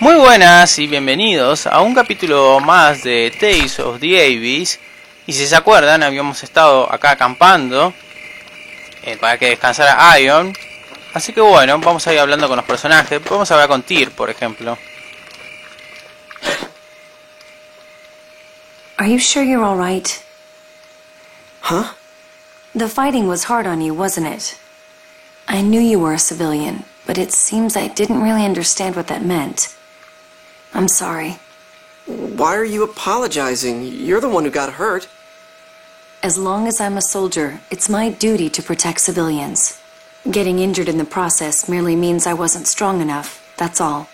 Muy buenas y bienvenidos a un capítulo más de Tales of the Abyss. Y si se acuerdan, habíamos estado acá acampando para que descansara Ion. Así que bueno, vamos a ir hablando con los personajes. Vamos a hablar con Tyr, por ejemplo. Are you sure you're all right? Huh? The fighting was hard on you, wasn't it? I knew you were a civilian, but it seems I didn't really understand what that meant. I'm sorry. Why are you apologizing? You're the one who got hurt. As long as I'm a soldier, it's my duty to protect civilians. Getting injured in the process merely means I wasn't strong enough, that's all.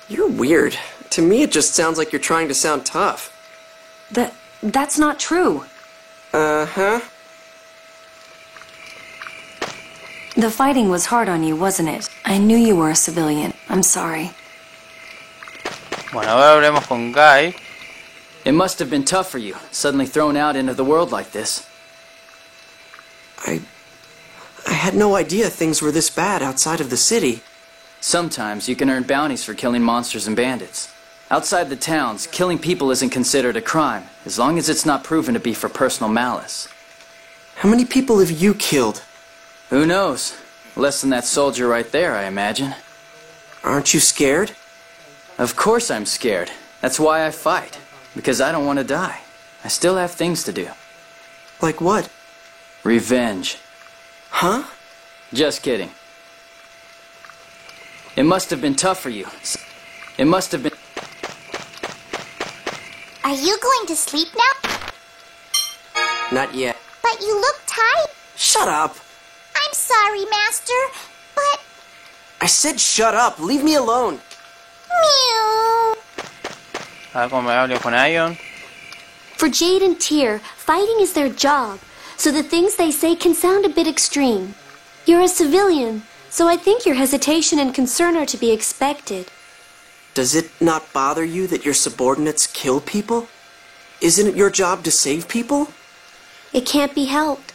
You're weird. To me, it just sounds like you're trying to sound tough. That's not true. Uh-huh. The fighting was hard on you, wasn't it? I knew you were a civilian. I'm sorry. Bueno, ahora hablemos con Guy. It must have been tough for you, suddenly thrown out into the world like this. I had no idea things were this bad outside of the city. Sometimes you can earn bounties for killing monsters and bandits. Outside the towns, killing people isn't considered a crime, as long as it's not proven to be for personal malice. How many people have you killed? Who knows? Less than that soldier right there, I imagine. Aren't you scared? Of course I'm scared. That's why I fight. Because I don't want to die. I still have things to do. Like what? Revenge. Huh? Just kidding. It must have been tough for you. It must have been... Are you going to sleep now? Not yet. But you look tired. Shut up! I'm sorry, Master, but... I said shut up! Leave me alone! Mew. A ver cómo me hablo con Ion. For Jade and Tyr, fighting is their job, so the things they say can sound a bit extreme. You're a civilian, so I think your hesitation and concern are to be expected. Does it not bother you that your subordinates kill people? Isn't it your job to save people? It can't be helped.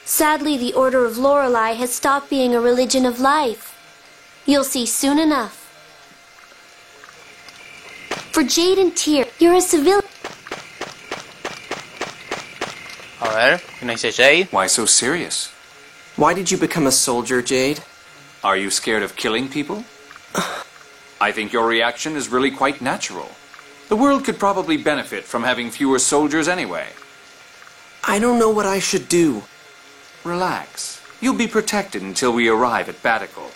Sadly, the Order of Lorelei has stopped being a religion of life. You'll see soon enough. For Jade and Tyr, you're a civilian. A ver, ¿qué nos dice Jade? Why so serious? Why did you become a soldier, Jade? Are you scared of killing people? I think your reaction is really quite natural. The world could probably benefit from having fewer soldiers anyway. I don't know what I should do. Relax. You'll be protected until we arrive at Batical.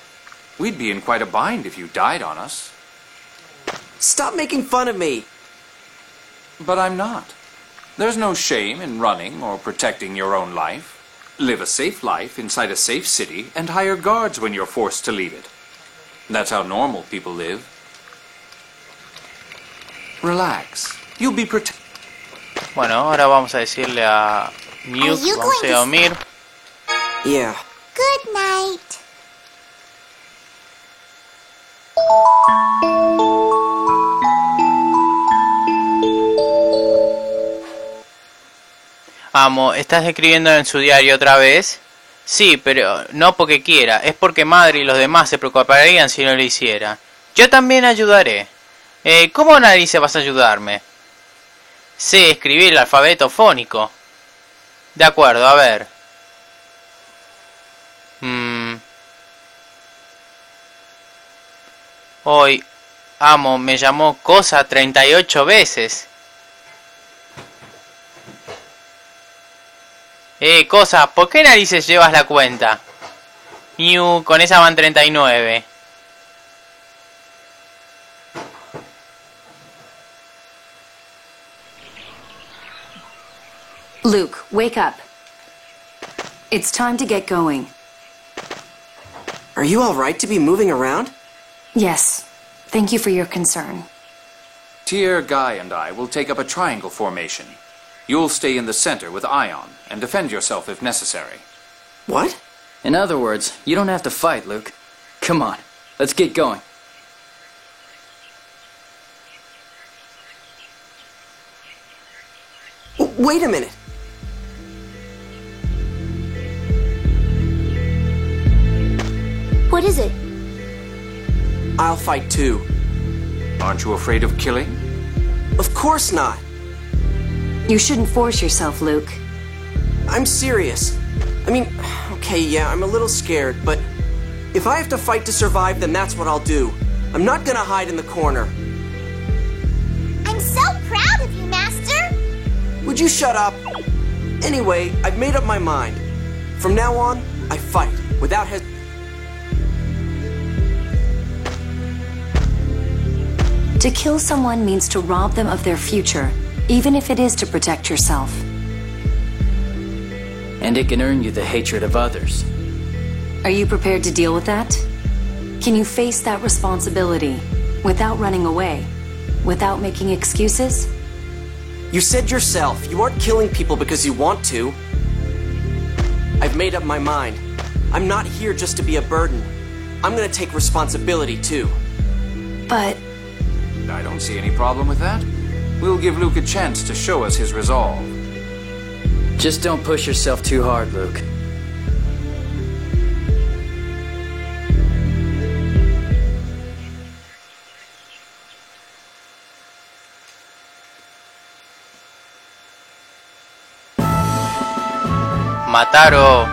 We'd be in quite a bind if you died on us. Stop making fun of me! But I'm not. There's no shame in running or protecting your own life. Live a safe life inside a safe city and hire guards when you're forced to leave it. That's how normal people live. Relax. You'll be protected. Bueno, ahora vamos a decirle a Mew que vamos a ir a dormir. Yeah. Good night. Amo, ¿estás escribiendo en su diario otra vez? Sí, pero no porque quiera, es porque madre y los demás se preocuparían si no lo hiciera. Yo también ayudaré. ¿Cómo narices vas a ayudarme? Sé escribir el alfabeto fónico. De acuerdo, a ver. Hoy, amo, me llamó cosa 38 veces. Cosa, ¿por qué narices llevas la cuenta? Mew, con esa van 39. Luke, wake up. It's time to get going. Are you alright to be moving around? Yes. Thank you for your concern. Tyr, Guy, and I will take up a triangle formation. You'll stay in the center with Ion and defend yourself if necessary. What? In other words, you don't have to fight, Luke. Come on, let's get going. Wait a minute. What is it? I'll fight too. Aren't you afraid of killing? Of course not. You shouldn't force yourself, Luke. I'm serious. I mean, okay, yeah, I'm a little scared, but if I have to fight to survive, then that's what I'll do. I'm not gonna hide in the corner. I'm so proud of you, Master. Would you shut up? Anyway, I've made up my mind. From now on, I fight without hesitation. To kill someone means to rob them of their future, even if it is to protect yourself. And it can earn you the hatred of others. Are you prepared to deal with that? Can you face that responsibility without running away, without making excuses? You said yourself, you aren't killing people because you want to. I've made up my mind. I'm not here just to be a burden. I'm gonna take responsibility too. But I don't see any problem with that. We'll give Luke a chance to show us his resolve. Just don't push yourself too hard, Luke. Mataro.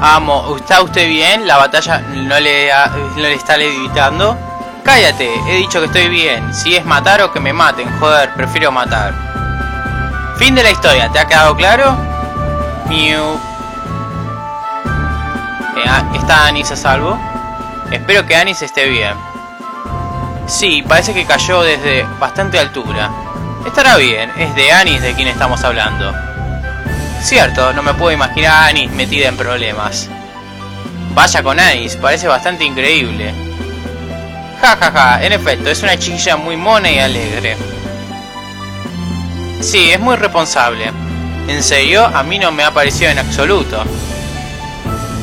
Amo, ¿está usted bien? ¿La batalla no le está levitando? Cállate, he dicho que estoy bien. Si es matar o que me maten, joder, prefiero matar. Fin de la historia, ¿te ha quedado claro? Miu. ¿Está Anis a salvo? Espero que Anis esté bien. Sí, parece que cayó desde bastante altura. Estará bien, es de Anis de quien estamos hablando. Cierto, no me puedo imaginar a Anis metida en problemas. Vaya con Anis, parece bastante increíble. Ja, ja, ja, en efecto, es una chiquilla muy mona y alegre. Sí, es muy responsable. En serio, a mí no me ha parecido en absoluto.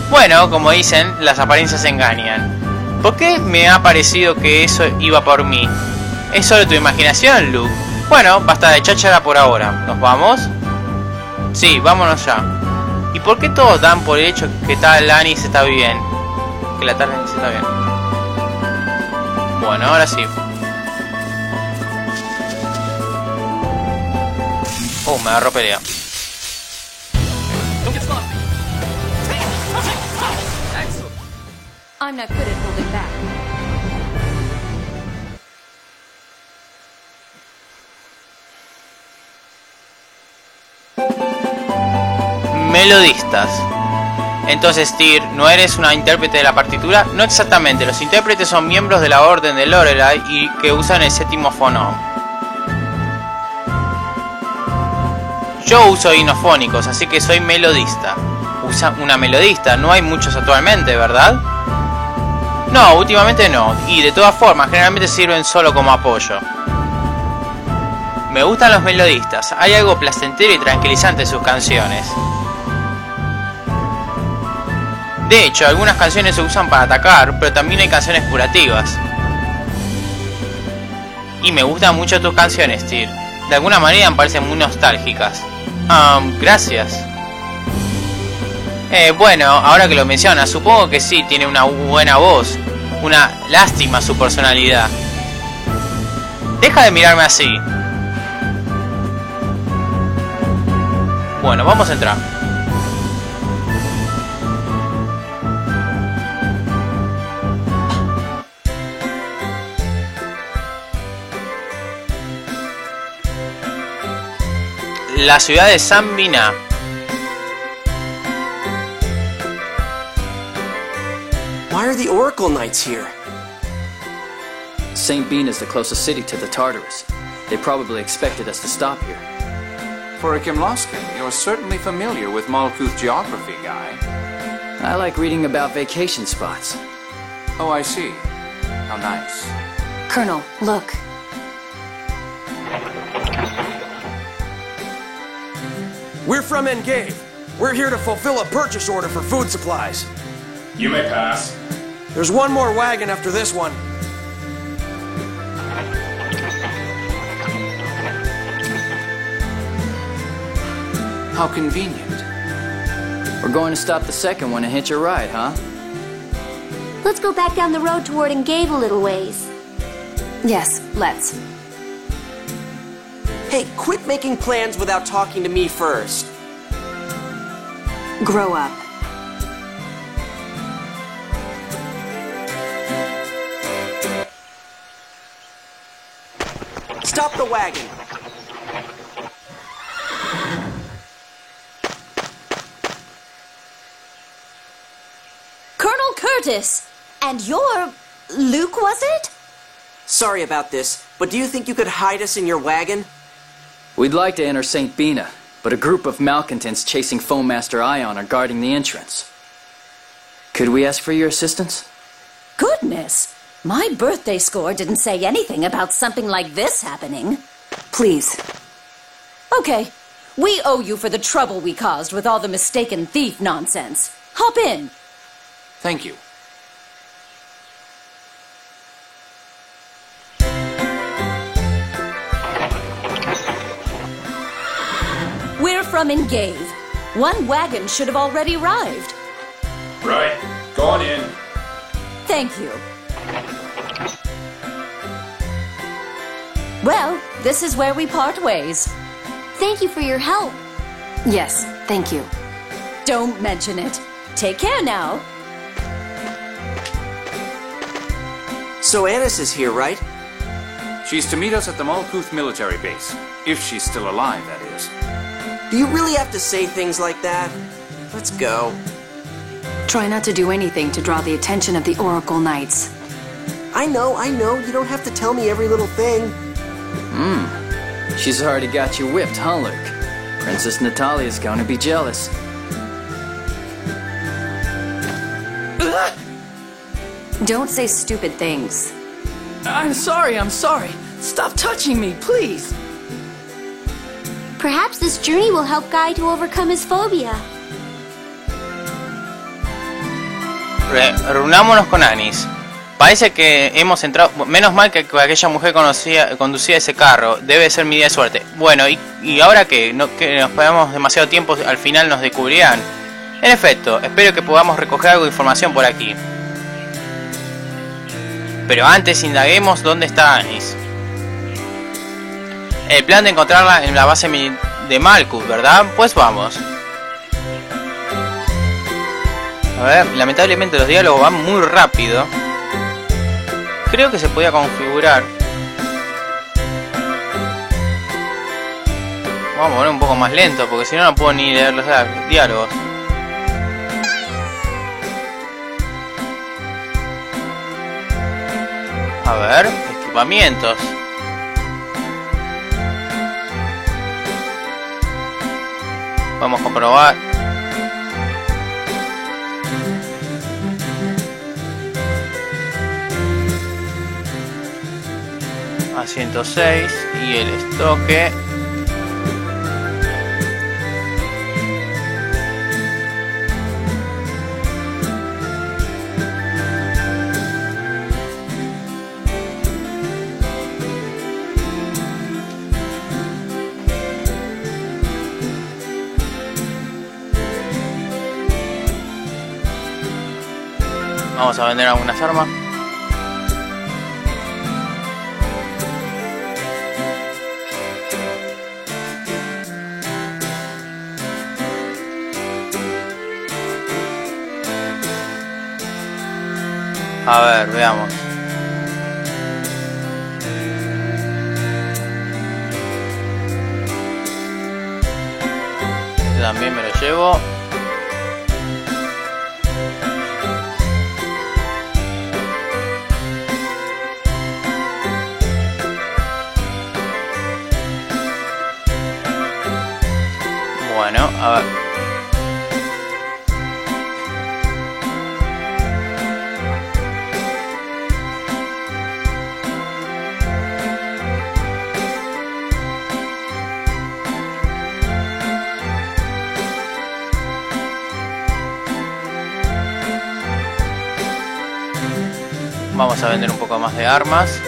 Bueno, como dicen, las apariencias engañan. ¿Por qué me ha parecido que eso iba por mí? ¿Es solo tu imaginación, Luke? Bueno, basta de cháchara por ahora. ¿Nos vamos? Sí, vámonos ya. ¿Y por qué todos dan por el hecho que tal Anis está bien? Que la tal Anis está bien. Bueno, ahora sí. Me agarró pelea. I'm not good at holding back. Melodistas. Entonces, Tyr, ¿no eres una intérprete de la partitura? No exactamente, los intérpretes son miembros de la Orden de Lorelei y que usan el séptimo fonón. Yo uso himnofónicos, así que soy melodista. Usa una melodista, no hay muchos actualmente, ¿verdad? No, últimamente no, y de todas formas, generalmente sirven solo como apoyo. Me gustan los melodistas, hay algo placentero y tranquilizante en sus canciones. De hecho, algunas canciones se usan para atacar, pero también hay canciones curativas. Y me gustan mucho tus canciones, Tyr. De alguna manera me parecen muy nostálgicas. Gracias. Bueno, ahora que lo mencionas, supongo que sí, tiene una buena voz. Una lástima su personalidad. Deja de mirarme así. Bueno, vamos a entrar. La ciudad de San Binah. Why are the Oracle Knights here? St. Bean is the closest city to the Tartarus. They probably expected us to stop here. For a Kimloskan, you're certainly familiar with Malkuth geography, Guy. I like reading about vacation spots. Oh, I see. How nice. Colonel, look. We're from Engave. We're here to fulfill a purchase order for food supplies. You may pass. There's one more wagon after this one. How convenient. We're going to stop the second one and hitch a ride, huh? Let's go back down the road toward Engave a little ways. Yes, let's. Hey, quit making plans without talking to me first. Grow up. Stop the wagon. Colonel Curtis! And you're... Luke, was it? Sorry about this, but do you think you could hide us in your wagon? We'd like to enter St. Bina, but a group of malcontents chasing Foamaster Ion are guarding the entrance. Could we ask for your assistance? Goodness! My birthday score didn't say anything about something like this happening. Please. Okay. We owe you for the trouble we caused with all the mistaken thief nonsense. Hop in. Thank you. We're from Engave. One wagon should have already arrived. Right. Go on in. Thank you. Well, this is where we part ways. Thank you for your help. Yes, thank you. Don't mention it. Take care now. So Annis is here, right? She's to meet us at the Malkuth military base. If she's still alive, that is. Do you really have to say things like that? Let's go. Try not to do anything to draw the attention of the Oracle Knights. I know. You don't have to tell me every little thing. She's already got you whipped, huh, Luke? Princess Natalia's gonna be jealous. Don't say stupid things. I'm sorry. Stop touching me, please. Perhaps this journey will help Guy to overcome his phobia. Reunámonos con Annis. Parece que hemos entrado... Menos mal que aquella mujer conducía ese carro. Debe ser mi día de suerte. Bueno, ¿y ahora qué? ¿Que nos perdamos demasiado tiempo? Al final nos descubrirán. En efecto, espero que podamos recoger algo de información por aquí. Pero antes indaguemos dónde está Annis. El plan de encontrarla en la base de Malkuth, ¿verdad? Pues vamos. A ver, lamentablemente los diálogos van muy rápido. Creo que se podía configurar. Vamos a poner un poco más lento, porque si no, no puedo ni leer los diálogos. A ver, equipamientos. Vamos a comprobar. A 106 y el estoque. Vamos a vender algunas armas. A ver, veamos. Este también me lo llevo. Bueno, a ver. Vamos a vender un poco más de armas.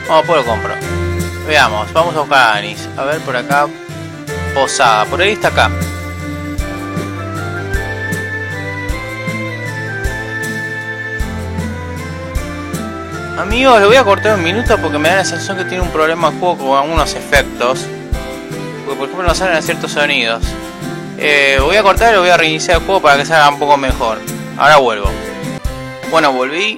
Vamos, pues lo compro. Veamos, vamos a buscar a Anis. A ver, por acá. Posada, por ahí está acá. Amigos, le voy a cortar un minuto porque me da la sensación que tiene un problema el juego con algunos efectos. Porque por ejemplo no salen ciertos sonidos. Voy a cortar y lo voy a reiniciar el juego para que salga un poco mejor. Ahora vuelvo. Bueno, volví.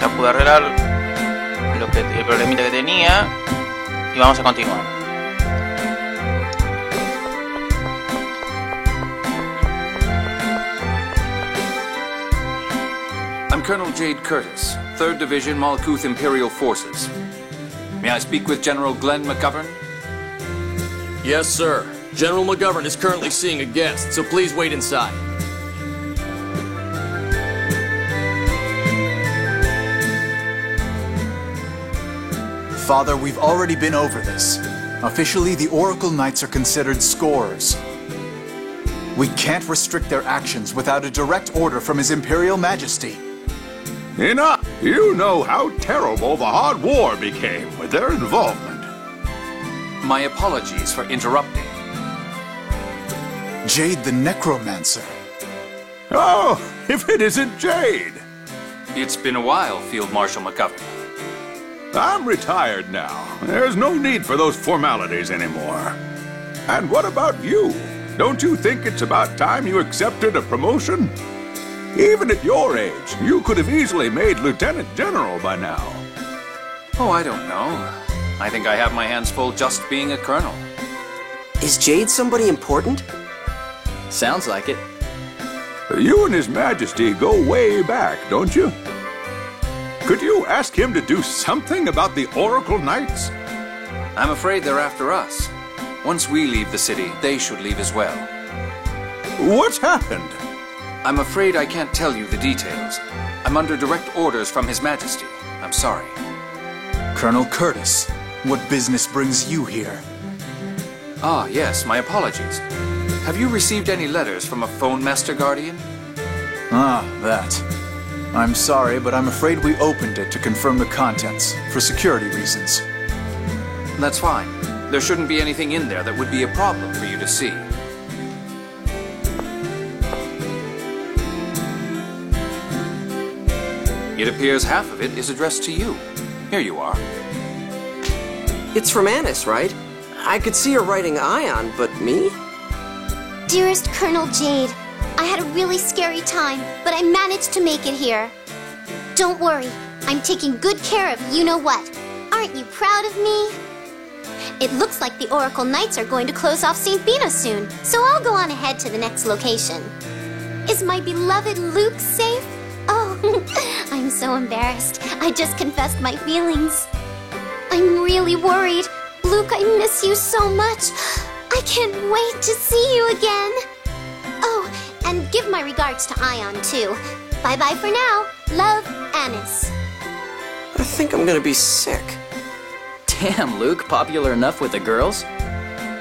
Ya pude arreglar el problemita que tenía. Y vamos a continuar. I'm Colonel Jade Curtis, 3rd Division Malkuth Imperial Forces. May I speak with General Glenn McGovern? Yes, sir. General McGovern is currently seeing a guest, so please wait inside. Father, we've already been over this. Officially, the Oracle Knights are considered scorers. We can't restrict their actions without a direct order from His Imperial Majesty. Enough! You know how terrible the hard war became with their involvement. My apologies for interrupting. Jade the Necromancer. Oh, if it isn't Jade! It's been a while, Field Marshal McGovern. I'm retired now. There's no need for those formalities anymore. And what about you? Don't you think it's about time you accepted a promotion? Even at your age, you could have easily made Lieutenant General by now. Oh, I don't know. I think I have my hands full just being a colonel. Is Jade somebody important? Sounds like it. You and His Majesty go way back, don't you? Could you ask him to do something about the Oracle Knights? I'm afraid they're after us. Once we leave the city, they should leave as well. What's happened? I'm afraid I can't tell you the details. I'm under direct orders from His Majesty. I'm sorry. Colonel Curtis, what business brings you here? Ah, yes, my apologies. Have you received any letters from a phone master guardian? Ah, that. I'm sorry, but I'm afraid we opened it to confirm the contents, for security reasons. That's fine. There shouldn't be anything in there that would be a problem for you to see. It appears half of it is addressed to you. Here you are. It's from Anis, right? I could see her writing Ion, but me? Dearest Colonel Jade, I had a really scary time, but I managed to make it here. Don't worry, I'm taking good care of you-know-what. Aren't you proud of me? It looks like the Oracle Knights are going to close off St. Bina soon, so I'll go on ahead to the next location. Is my beloved Luke safe? Oh, I'm so embarrassed. I just confessed my feelings. I'm really worried. Luke, I miss you so much. I can't wait to see you again. Oh, and give my regards to Ion, too. Bye-bye for now. Love, Anis. I think I'm gonna be sick. Damn, Luke, popular enough with the girls?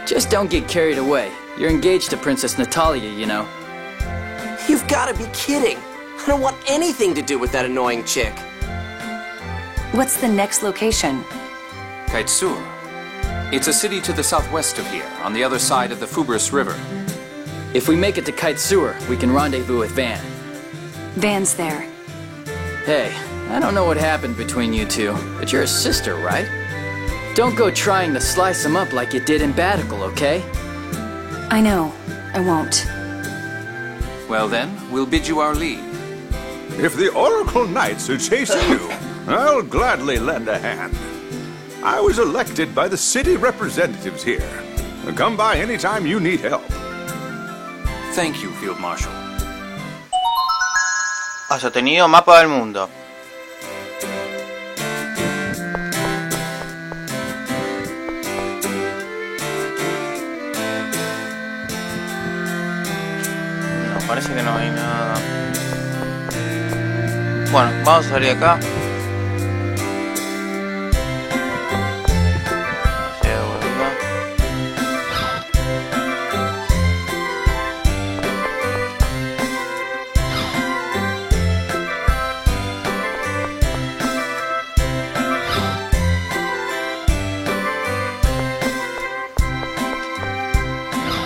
Just don't get carried away. You're engaged to Princess Natalia, you know. You've gotta be kidding. I don't want anything to do with that annoying chick. What's the next location? Kaitsur. It's a city to the southwest of here, on the other side of the Fubris River. If we make it to Kaitsur, we can rendezvous with Van. Van's there. Hey, I don't know what happened between you two, but you're a sister, right? Don't go trying to slice him up like you did in Batical, okay? I know. I won't. Well then, we'll bid you our leave. If the Oracle Knights are chasing you, I'll gladly lend a hand. I was elected by the city representatives here. Come by anytime you need help. Thank you, Field Marshal. Has obtenido mapa del mundo. No, parece que no hay nada. Bueno, vamos a salir acá.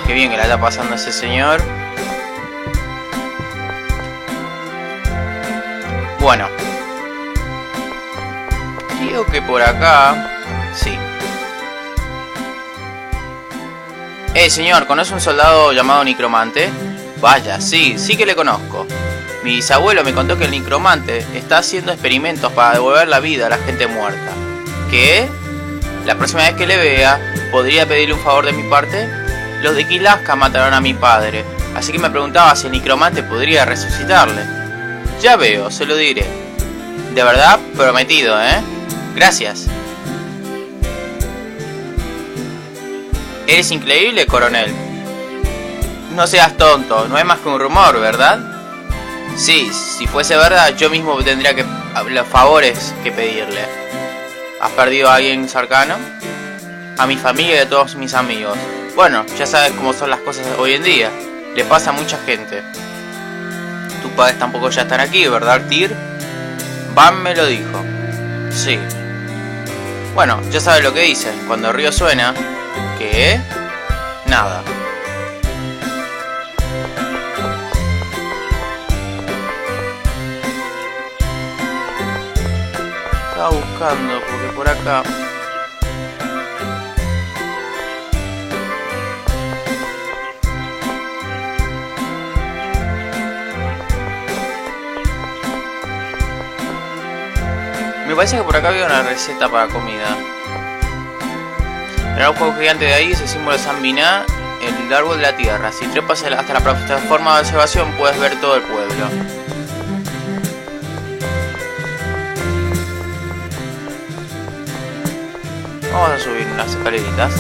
Qué bien que la está pasando ese señor. Bueno. Creo que por acá... Sí. Señor, ¿conoce un soldado llamado Nicromante? Vaya, sí que le conozco. Mi bisabuelo me contó que el Nicromante está haciendo experimentos para devolver la vida a la gente muerta. ¿Qué? La próxima vez que le vea, ¿podría pedirle un favor de mi parte? Los de Kilaska mataron a mi padre, así que me preguntaba si el Nicromante podría resucitarle. Ya veo, se lo diré. De verdad, prometido, ¿eh? Gracias. Eres increíble, coronel. No seas tonto, no es más que un rumor, ¿verdad? Sí, si fuese verdad, yo mismo tendría que los favores que pedirle. ¿Has perdido a alguien cercano? A mi familia y a todos mis amigos. Bueno, ya sabes cómo son las cosas hoy en día. Le pasa a mucha gente. Tus padres tampoco ya están aquí, ¿verdad, Tyr? Van me lo dijo. Sí. Bueno, ya sabes lo que dicen. Cuando el río suena... ¿Qué? Nada. Estaba buscando porque por acá... Me parece que por acá había una receta para comida. En el juego gigante de ahí es el símbolo de San Biná, el árbol de la tierra. Si trepas hasta la plataforma de observación puedes ver todo el pueblo. Vamos a subir unas escaleritas.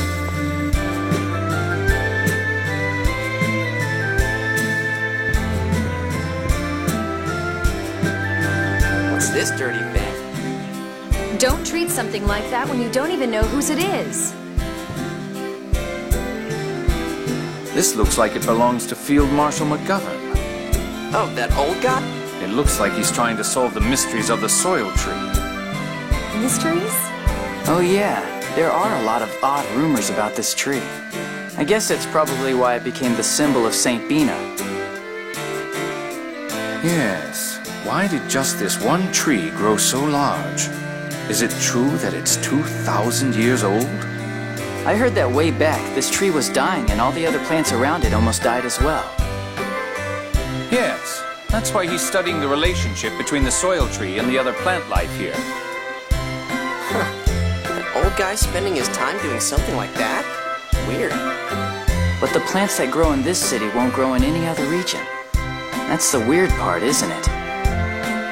What's this dirty thing? Don't treat something like that when you don't even know whose it is. This looks like it belongs to Field Marshal McGovern. Oh, that old guy? It looks like he's trying to solve the mysteries of the soil tree. Mysteries? Oh yeah, there are a lot of odd rumors about this tree. I guess that's probably why it became the symbol of Saint Bina. Yes. Why did just this one tree grow so large? Is it true that it's 2,000 years old? I heard that way back, this tree was dying and all the other plants around it almost died as well. Yes. That's why he's studying the relationship between the soil tree and the other plant life here. That old guy spending his time doing something like that? Weird. But the plants that grow in this city won't grow in any other region. That's the weird part, isn't it?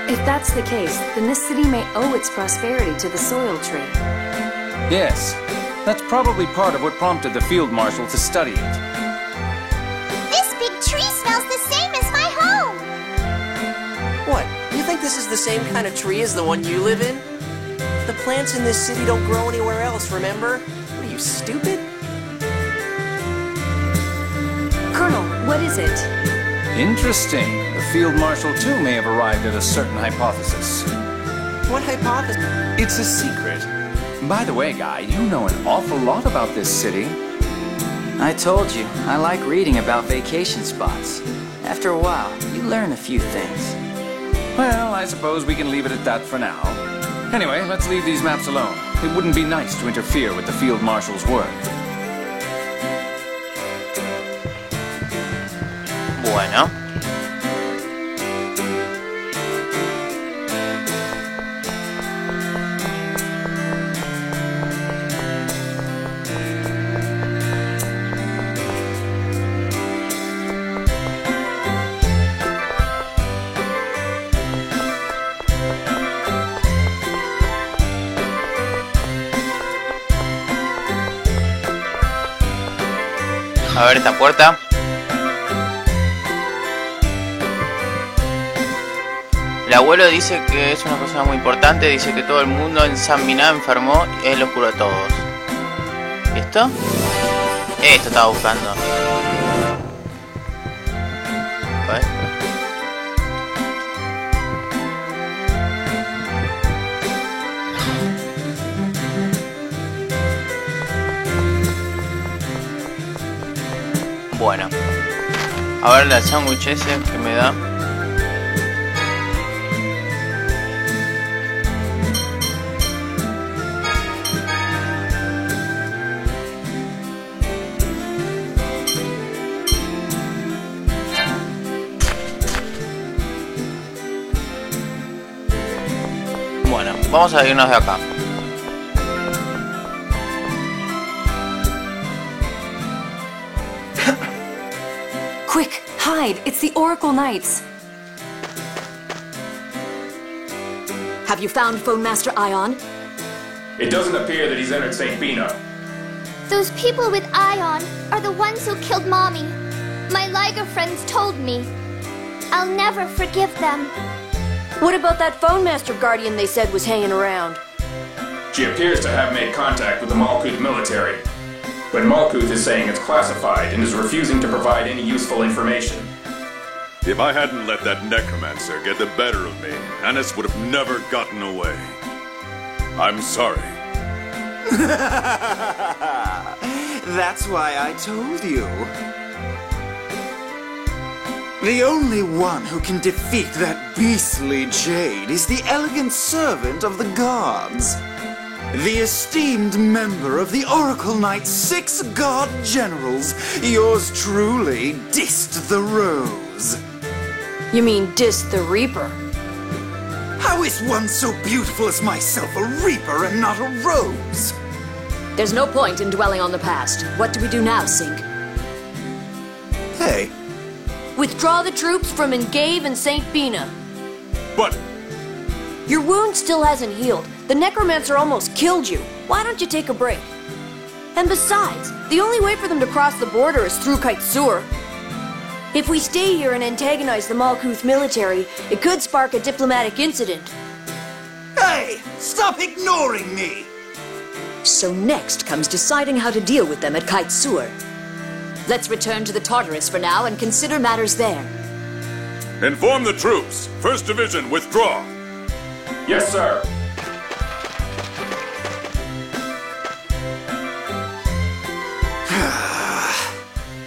If that's the case, then this city may owe its prosperity to the soil tree. Yes. That's probably part of what prompted the Field Marshal to study it. This big tree smells the same as my home! What? You think this is the same kind of tree as the one you live in? The plants in this city don't grow anywhere else, remember? What are you, stupid? Colonel, what is it? Interesting. The Field Marshal too may have arrived at a certain hypothesis. What hypothesis? It's a secret. By the way, Guy, you know an awful lot about this city. I told you, I like reading about vacation spots. After a while, you learn a few things. Well, I suppose we can leave it at that for now. Anyway, let's leave these maps alone. It wouldn't be nice to interfere with the Field Marshal's work. Bueno. A ver esta puerta. El abuelo dice que es una persona muy importante. Dice que todo el mundo en San Biná enfermó y él los curó a todos. ¿Y esto? Esto estaba buscando. A ver. Bueno. A ver el sándwich ese que me da. Bueno, vamos a irnos de acá. Quick, hide! It's the Oracle Knights. Have you found Phone Master Ion? It doesn't appear that he's entered St. Bina. Those people with Ion are the ones who killed Mommy. My Liger friends told me. I'll never forgive them. What about that Phone Master Guardian they said was hanging around? She appears to have made contact with the Malkuth military. But Malkuth is saying it's classified and is refusing to provide any useful information. If I hadn't let that necromancer get the better of me, Annis would have never gotten away. I'm sorry. That's why I told you. The only one who can defeat that beastly Jade is the elegant servant of the gods. The esteemed member of the Oracle Knight's 6 god generals, yours truly, Dist the Rose. You mean Dist the Reaper? How is one so beautiful as myself a Reaper and not a Rose? There's no point in dwelling on the past. What do we do now, Sink? Hey. Withdraw the troops from Engave and St. Bina. But... Your wound still hasn't healed. The Necromancer almost killed you. Why don't you take a break? And besides, the only way for them to cross the border is through Kaitsur. If we stay here and antagonize the Malkuth military, it could spark a diplomatic incident. Hey! Stop ignoring me! So next comes deciding how to deal with them at Kaitsur. Let's return to the Tartarus for now and consider matters there. Inform the troops. 1st Division, withdraw. Yes, sir.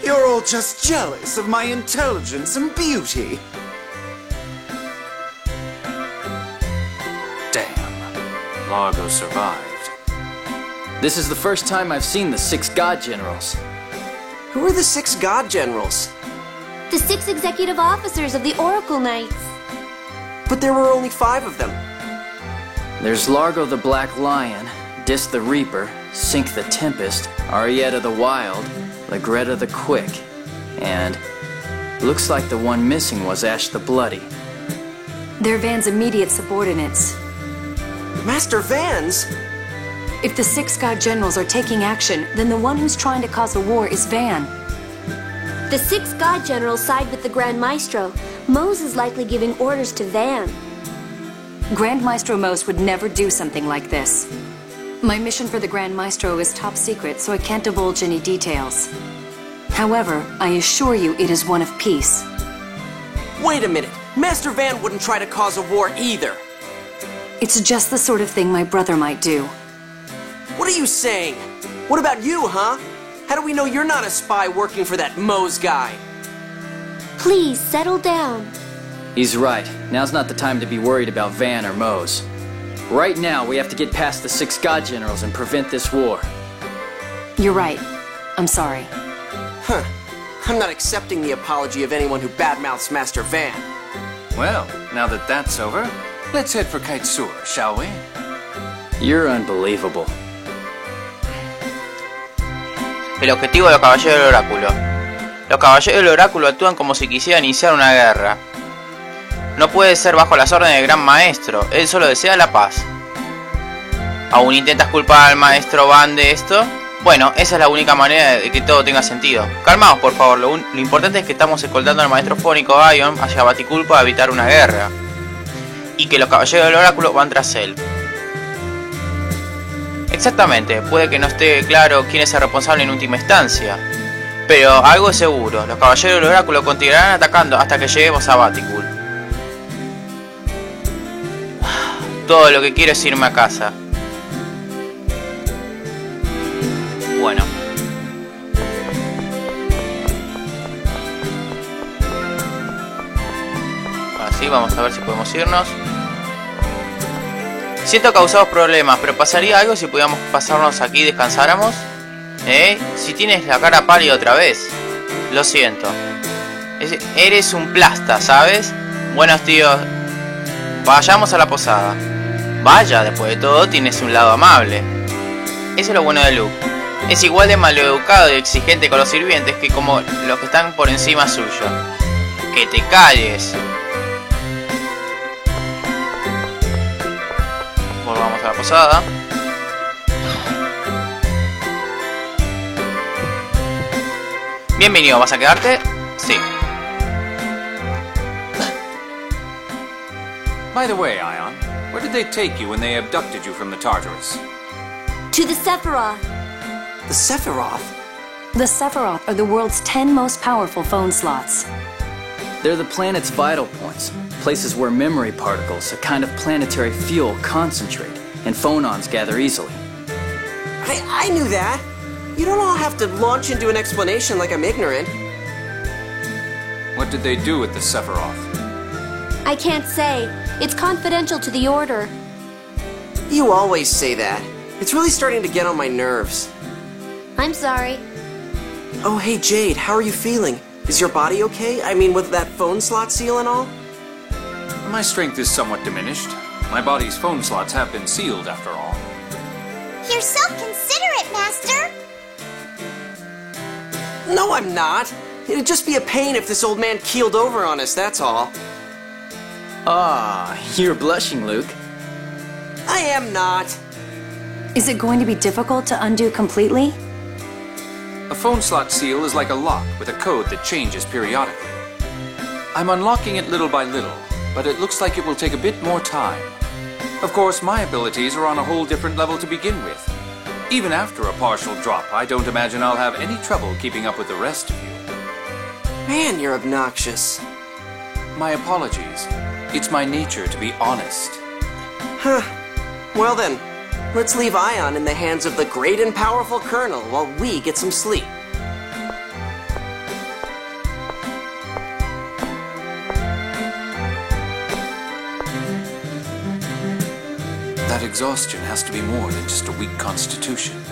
You're all just jealous of my intelligence and beauty. Damn. Largo survived. This is the first time I've seen the 6 god generals. Who are the 6 god generals? The 6 executive officers of the Oracle Knights. But there were only 5 of them. There's Largo the Black Lion, Dist the Reaper, Sink the Tempest, Arietta the Wild, Lagretta the Quick, and looks like the one missing was Ash the Bloody. They're Van's immediate subordinates. Master Vans? If the 6 god generals are taking action, then the one who's trying to cause a war is Van. The 6 god generals side with the Grand Maestro. Mose is likely giving orders to Van. Grand Maestro Mose would never do something like this. My mission for the Grand Maestro is top secret, so I can't divulge any details. However, I assure you it is one of peace. Wait a minute. Master Van wouldn't try to cause a war either. It's just the sort of thing my brother might do. What are you saying? What about you, huh? How do we know you're not a spy working for that Mose guy? Please, settle down. He's right. Now's not the time to be worried about Van or Mose. Right now, we have to get past the 6 god generals and prevent this war. You're right. I'm sorry. Huh. I'm not accepting the apology of anyone who badmouths Master Van. Well, now that that's over, let's head for Kaitsur, shall we? You're unbelievable. El objetivo de los Caballeros del Oráculo. Los Caballeros del Oráculo actúan como si quisieran iniciar una guerra. No puede ser bajo las órdenes del Gran Maestro, él solo desea la paz. ¿Aún intentas culpar al Maestro Van de esto? Bueno, esa es la única manera de que todo tenga sentido. Calmaos, por favor, lo importante es que estamos escoltando al Maestro Fónico Ion hacia Baticul para evitar una guerra. Y que los Caballeros del Oráculo van tras él. Exactamente, puede que no esté claro quién es el responsable en última instancia. Pero algo es seguro, los Caballeros del Oráculo continuarán atacando hasta que lleguemos a Baticul. Todo lo que quiero es irme a casa. Bueno. Sí, vamos a ver si podemos irnos. Siento causados problemas, pero ¿pasaría algo si pudiéramos pasarnos aquí y descansáramos? Si tienes la cara pálida otra vez. Lo siento. Eres un plasta, ¿sabes? Buenos tíos. Vayamos a la posada. Vaya, después de todo tienes un lado amable. Eso es lo bueno de Luke. Es igual de maleducado y exigente con los sirvientes que como los que están por encima suyo. ¡Que te calles! Volvamos a la posada. Bienvenido, ¿vas a quedarte? Sí. By the way, Ion, where did they take you when they abducted you from the Tartarus? To the Sephiroth. The Sephiroth? The Sephiroth are the world's 10 most powerful phone slots. They're the planet's vital points, places where memory particles, a kind of planetary fuel, concentrate, and phonons gather easily. I knew that. You don't all have to launch into an explanation like I'm ignorant. What did they do with the Sephiroth? I can't say. It's confidential to the Order. You always say that. It's really starting to get on my nerves. I'm sorry. Oh, hey Jade, how are you feeling? Is your body okay? I mean, with that phone slot seal and all? My strength is somewhat diminished. My body's phone slots have been sealed, after all. You're so considerate, Master. No, I'm not. It'd just be a pain if this old man keeled over on us, that's all. Ah, you're blushing, Luke. I am not. Is it going to be difficult to undo completely? A phone slot seal is like a lock with a code that changes periodically. I'm unlocking it little by little, but it looks like it will take a bit more time. Of course, my abilities are on a whole different level to begin with. Even after a partial drop, I don't imagine I'll have any trouble keeping up with the rest of you. Man, you're obnoxious. My apologies. It's my nature to be honest. Huh. Well then, let's leave Ion in the hands of the great and powerful Colonel while we get some sleep. That exhaustion has to be more than just a weak constitution.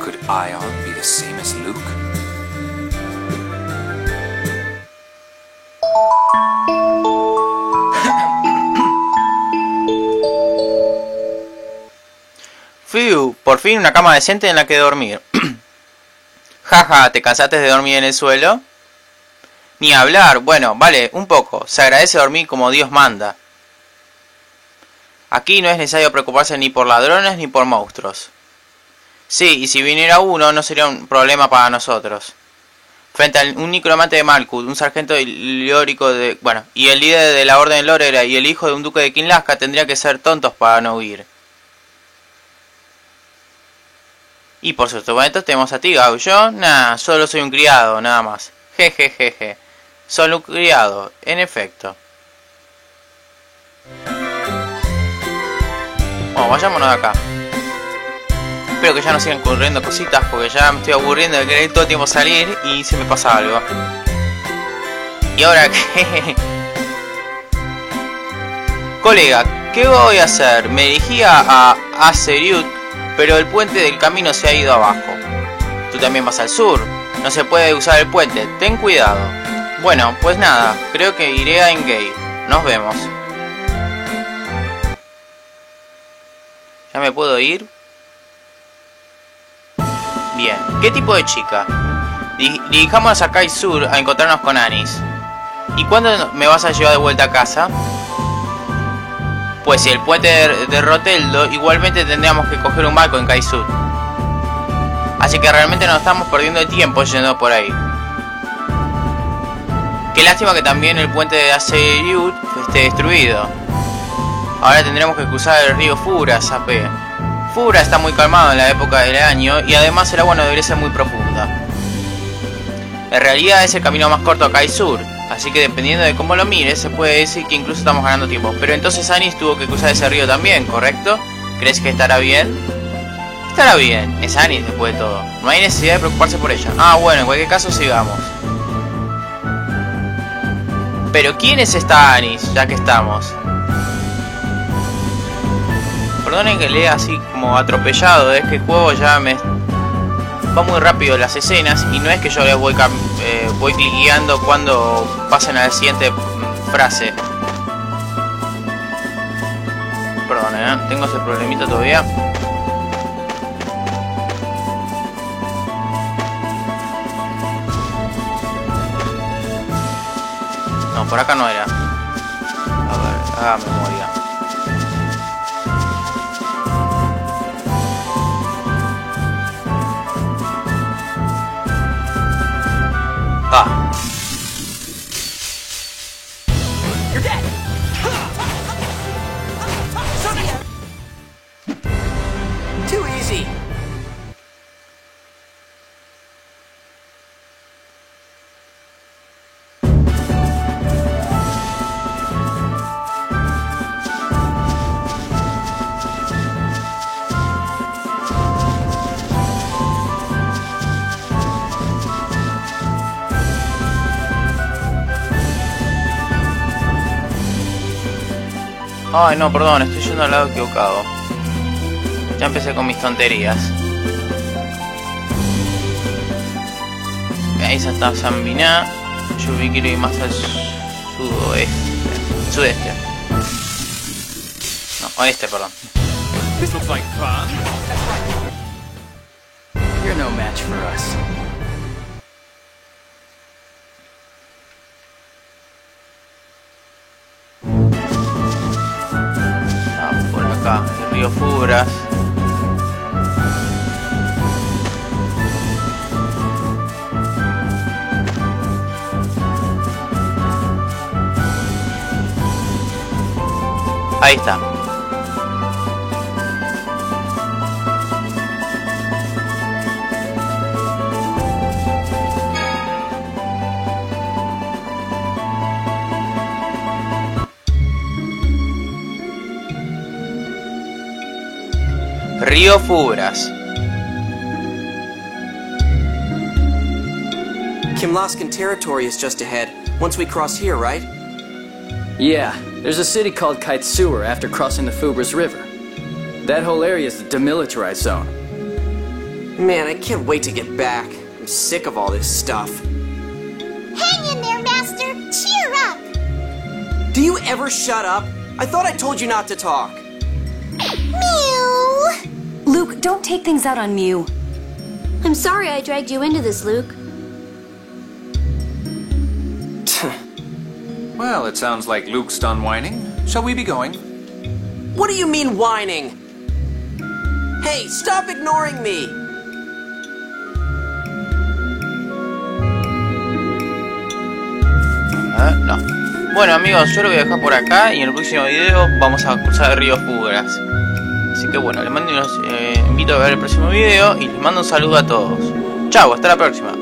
Could Ion be the same as Luke? Fiu, por fin una cama decente en la que dormir. Jaja, ¿te cansaste de dormir en el suelo? Ni hablar, bueno, vale, un poco. Se agradece dormir como Dios manda. Aquí no es necesario preocuparse ni por ladrones ni por monstruos. Sí, y si viniera uno no sería un problema para nosotros. Frente a un necromante de Malkuth, un sargento ilórico de... Bueno, y el líder de la Orden Lorera y el hijo de un duque de Kinlaska tendrían que ser tontos para no huir. Y por sus momentos tenemos a ti, Gau. Yo, nah, solo soy un criado, nada más. Jejejeje. Solo un criado, en efecto. Bueno, vayámonos de acá. Espero que ya no sigan ocurriendo cositas, porque ya me estoy aburriendo de querer todo el tiempo salir y se me pasa algo. Y ahora qué... Colega, ¿qué voy a hacer? Me dirigía a Azeroth, pero el puente del camino se ha ido abajo. Tú también vas al sur. No se puede usar el puente. Ten cuidado. Bueno, pues nada. Creo que iré a Engave. Nos vemos. ¿Ya me puedo ir? Bien. ¿Qué tipo de chica? Dirijámonos a Kai Sur a encontrarnos con Anis. ¿Y cuándo me vas a llevar de vuelta a casa? Pues si el puente de Roteldo, igualmente tendríamos que coger un barco en Kai Sur. Así que realmente no estamos perdiendo el tiempo yendo por ahí. Qué lástima que también el puente de Azeroth esté destruido. Ahora tendremos que cruzar el río Fura, Sapé. Fura está muy calmado en la época del año y además el agua no debería ser muy profunda. En realidad es el camino más corto a Kai Sur. Así que dependiendo de cómo lo mires, se puede decir que incluso estamos ganando tiempo. Pero entonces Anis tuvo que cruzar ese río también, ¿correcto? ¿Crees que estará bien? Estará bien, es Anis después de todo. No hay necesidad de preocuparse por ella. Ah, bueno, en cualquier caso sigamos. Pero ¿quién es esta Anis? Ya que estamos. Perdonen que lea así como atropellado, es que el juego ya me... va muy rápido las escenas y no es que yo les voy cliqueando cuando pasen a la siguiente frase. Perdón, tengo ese problemita todavía. No, por acá no era. A ver, haga memoria. Ah. You're dead. Too easy. Ay, no, perdón, estoy yendo al lado equivocado. Ya empecé con mis tonterías. Ahí está Zambiná. Yo vi que quiero ir más al sudeste. No, oeste, perdón. This looks like fun. You're no match for us. Por acá, el río Fubras. Ahí está. Río Fubras. Kimlaskan territory is just ahead, once we cross here, right? Yeah, there's a city called Kaitsur after crossing the Fubras River. That whole area is the demilitarized zone. Man, I can't wait to get back. I'm sick of all this stuff. Hang in there, Master! Cheer up! Do you ever shut up? I thought I told you not to talk. Mew! Luke, don't take things out on Mew. I'm sorry I dragged you into this, Luke. Well, it sounds like Luke's done whining. Shall we be going? What do you mean whining? Hey, stop ignoring me! No. Bueno amigos, yo lo voy a dejar por acá y en el próximo video vamos a cruzar el río Fubras. Así que bueno, les invito a ver el próximo video y les mando un saludo a todos. Chau, hasta la próxima.